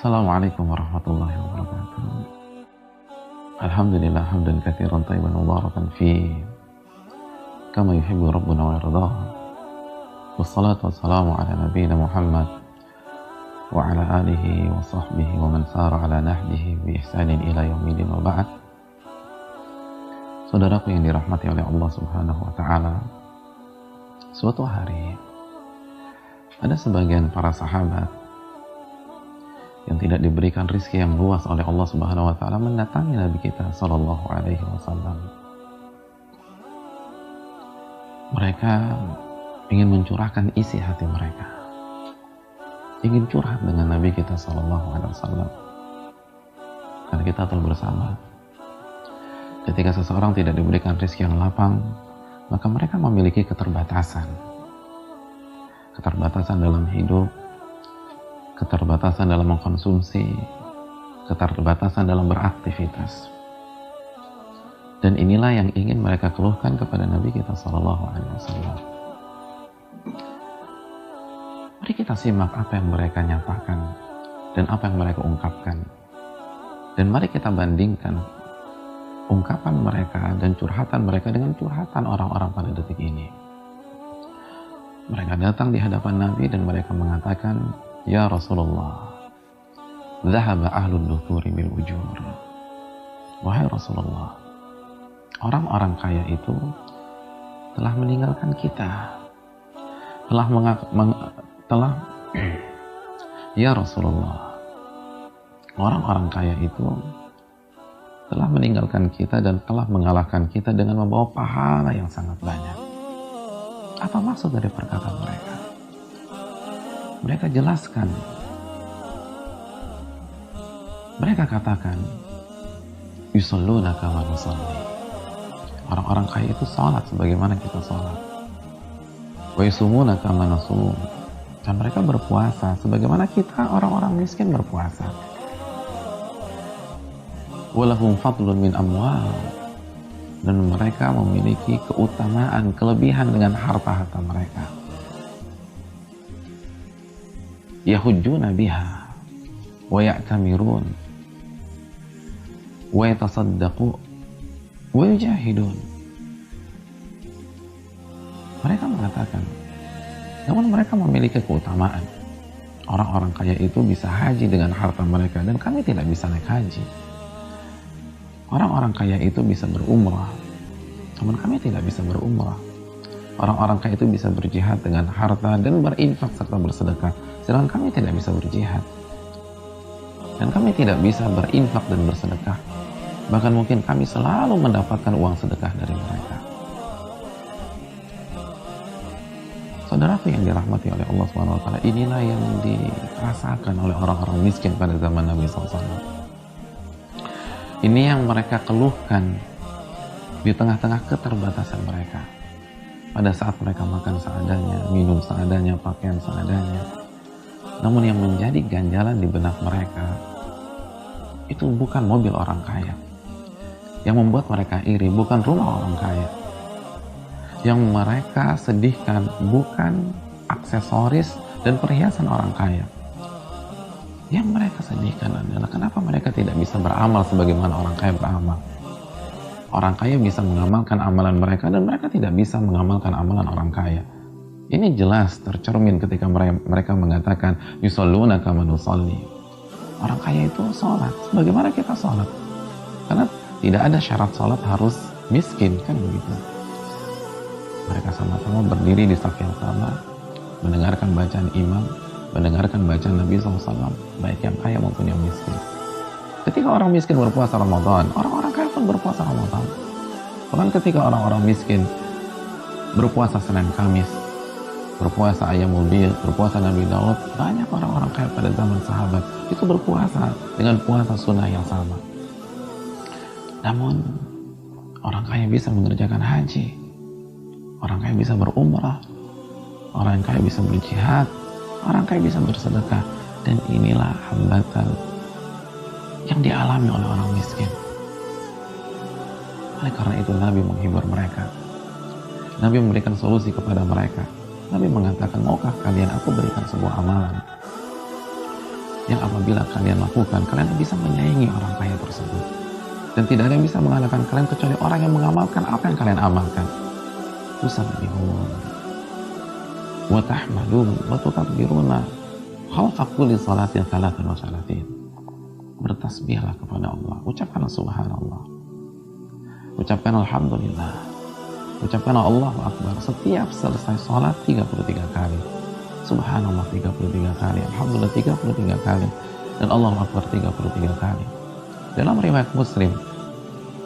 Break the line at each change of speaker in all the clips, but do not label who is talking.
Assalamualaikum warahmatullahi wabarakatuh. Alhamdulillah hamdan katsiran thayyiban mubarakan fi kama yuhibbu rabbuna wa yardah. Wassalatu wassalamu ala nabiyyina Muhammad wa ala alihi wa sahbihi wa man sara ala nahjihi bi ihsanin ila yaumil wa ba'd. Saudaraku yang dirahmati oleh Allah Subhanahu wa taala, suatu hari ada sebagian para sahabat yang tidak diberikan rizki yang luas oleh Allah Subhanahu wa taala mendatangi Nabi kita sallallahu alaihi wasallam. Mereka ingin mencurahkan isi hati mereka. Ingin curhat dengan Nabi kita sallallahu alaihi wasallam. Dan kita tahu bersama, ketika seseorang tidak diberikan rizki yang lapang, maka mereka memiliki keterbatasan. Keterbatasan dalam hidup, keterbatasan dalam mengkonsumsi, keterbatasan dalam beraktivitas. Dan inilah yang ingin mereka keluhkan kepada Nabi kita sallallahu alaihi wasallam. Mari kita simak apa yang mereka nyatakan dan apa yang mereka ungkapkan. Dan mari kita bandingkan ungkapan mereka dan curhatan mereka dengan curhatan orang-orang pada detik ini. Mereka datang di hadapan Nabi dan mereka mengatakan, "Ya Rasulullah, dhahaba ahlul duthuri bil ujur." Wahai Rasulullah, orang-orang kaya itu telah meninggalkan kita. Ya Rasulullah, orang-orang kaya itu telah meninggalkan kita dan telah mengalahkan kita dengan membawa pahala yang sangat banyak. Apa maksud dari perkataan mereka? Mereka jelaskan. Mereka katakan, yusalluna kama nusalli. Orang-orang kaya itu salat sebagaimana kita salat. Wa yusumuna kama nasum. Dan mereka berpuasa sebagaimana kita orang-orang miskin berpuasa. Walahum fadlun min amwal. Dan mereka memiliki keutamaan, kelebihan dengan harta-harta mereka. Yahujjuna biha wa ya'tamirun wa yatasaddaqu wa yujahidun. Mereka mengatakan, namun mereka memiliki keutamaan. Orang-orang kaya itu bisa haji dengan harta mereka dan kami tidak bisa naik haji. Orang-orang kaya itu bisa berumrah, namun kami tidak bisa berumrah. Orang-orang kaya itu bisa berjihad dengan harta dan berinfak serta bersedekah, sedangkan kami tidak bisa berjihad. Dan kami tidak bisa berinfak dan bersedekah. Bahkan mungkin kami selalu mendapatkan uang sedekah dari mereka. Saudaraku yang dirahmati oleh Allah SWT, inilah yang dirasakan oleh orang-orang miskin pada zaman Nabi SAW. Ini yang mereka keluhkan di tengah-tengah keterbatasan mereka. Pada saat mereka makan seadanya, minum seadanya, pakaian seadanya. Namun yang menjadi ganjalan di benak mereka itu bukan mobil orang kaya. Yang membuat mereka iri bukan rumah orang kaya. Yang mereka sedihkan bukan aksesoris dan perhiasan orang kaya. Yang mereka sedihkan adalah kenapa mereka tidak bisa beramal sebagaimana orang kaya beramal. Orang kaya bisa mengamalkan amalan mereka dan mereka tidak bisa mengamalkan amalan orang kaya. Ini jelas tercermin ketika mereka mengatakan yusalluna kama nusalli. Orang kaya itu sholat sebagaimana kita sholat. Karena tidak ada syarat sholat harus miskin, kan begitu. Mereka sama-sama berdiri di saf yang sama, mendengarkan bacaan imam, mendengarkan bacaan Nabi SAW, baik yang kaya maupun yang miskin. Ketika orang miskin berpuasa Ramadan, orang-orang kaya pun berpuasa Ramadan. Bahkan ketika orang-orang miskin berpuasa Senin Kamis, berpuasa Ayyamul Bid, berpuasa Nabi Daud, banyak orang-orang kaya pada zaman sahabat itu berpuasa dengan puasa sunnah yang sama. Namun orang kaya bisa mengerjakan haji, orang kaya bisa berumrah, orang kaya bisa berjihad, orang kaya bisa bersedekah. Dan inilah hambatan yang dialami oleh orang miskin. Oleh karena itu Nabi menghibur mereka. Nabi memberikan solusi kepada mereka. Nabi mengatakan, maukah kalian aku berikan sebuah amalan yang apabila kalian lakukan, kalian bisa menyayangi orang kaya tersebut. Dan tidak ada yang bisa mengalahkan kalian kecuali orang yang mengamalkan apa yang kalian amalkan. Tusabbihun wa tahmadun wa tukabbiruna khalqa kulli salatin 33. Bertasbihlah kepada Allah, ucapkan subhanallah, ucapkan alhamdulillah, ucapkan Allahu Akbar setiap selesai salat 33 kali. Subhanallah 33 kali, alhamdulillah 33 kali, dan Allahu Akbar 33 kali. Dalam riwayat Muslim,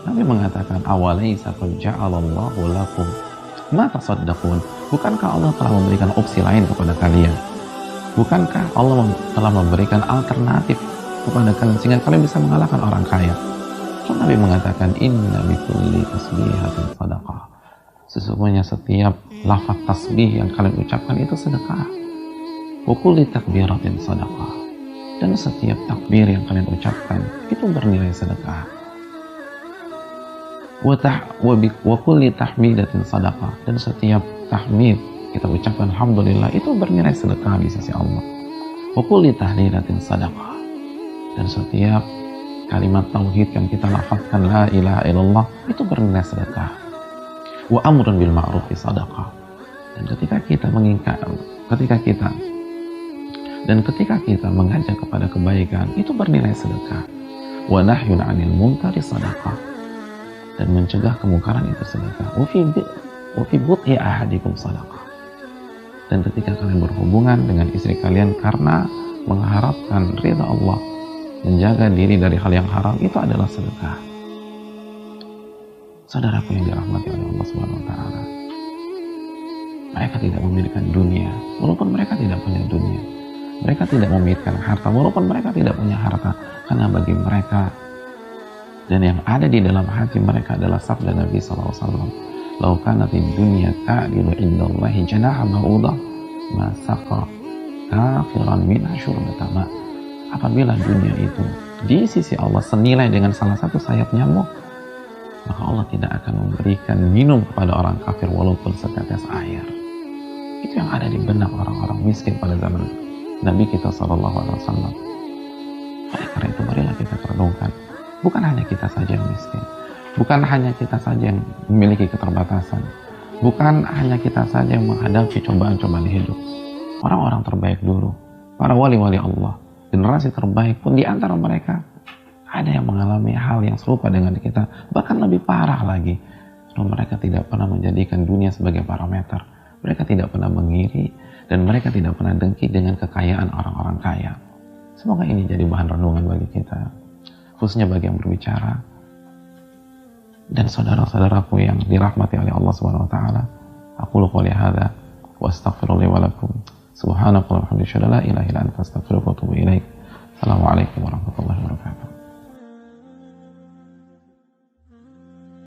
Nabi mengatakan, awalaysa qad ja'alallahu lakum ma tasaddaqun. Bukankah Allah telah memberikan opsi lain kepada kalian? Bukankah Allah telah memberikan alternatif kepada kalian sehingga kalian bisa mengalahkan orang kaya? Lalu Nabi mengatakan, inna bikulli tasbihatin sadaqah. Sesungguhnya setiap lafaz tasbih yang kalian ucapkan itu sedekah. Wa kulli takbiratin sadaqah. Dan setiap takbir yang kalian ucapkan itu bernilai sedekah. Wa kulli tahmidatin sadaqah. Dan setiap tahmid kita ucapkan alhamdulillah itu bernilai sedekah di sisi Allah. Wa kulli tahlilatin sadaqah. Dan setiap kalimat tauhid yang kita lafazkan la ilaha illallah itu bernilai sedekah. Wa amrun bil ma'ruf sadaqah. Dan ketika kita mengajak kepada kebaikan itu bernilai sedekah. Wa nahyun 'anil munkari sadaqah. Dan mencegah kemungkaran itu sedekah. Wa fi buthi ahadikum sadaqah. Dan ketika kalian berhubungan dengan istri kalian karena mengharapkan ridha Allah, menjaga diri dari hal yang haram, itu adalah sedekah. Saudaraku yang dirahmati oleh Allah Subhanahu wa taala. Mereka tidak memilikan dunia, walaupun mereka tidak punya dunia. Mereka tidak memilikan harta, walaupun mereka tidak punya harta, karena bagi mereka dan yang ada di dalam hati mereka adalah sabda Nabi sallallahu alaihi wasallam, "Lau kanatid dunya ta'dilu 'indallahi janaha ba'udah, ma saqa kafiran min syurbata ma." Apabila dunia itu di sisi Allah senilai dengan salah satu sayap nyamuk, maka Allah tidak akan memberikan minum kepada orang kafir walaupun setetes air. Itu yang ada di benak orang-orang miskin pada zaman Nabi kita SAW. Oleh karena itu marilah kita renungkan, bukan hanya kita saja yang miskin, bukan hanya kita saja yang memiliki keterbatasan, bukan hanya kita saja yang menghadapi cobaan-cobaan hidup. Orang-orang terbaik dulu, para wali-wali Allah, generasi terbaik pun di antara mereka ada yang mengalami hal yang serupa dengan kita, bahkan lebih parah lagi. Lalu mereka tidak pernah menjadikan dunia sebagai parameter. Mereka tidak pernah mengiri dan mereka tidak pernah dengki dengan kekayaan orang-orang kaya. Semoga ini jadi bahan renungan bagi kita, khususnya bagi yang berbicara dan saudara-saudaraku yang dirahmati oleh Allah Subhanahu wa taala. Aku qouli hadza wa astaghfirullah wa lakum. Subhanakallahumma wa bihamdika la ilaha illa anta astaghfiruka wa atubu ilaik.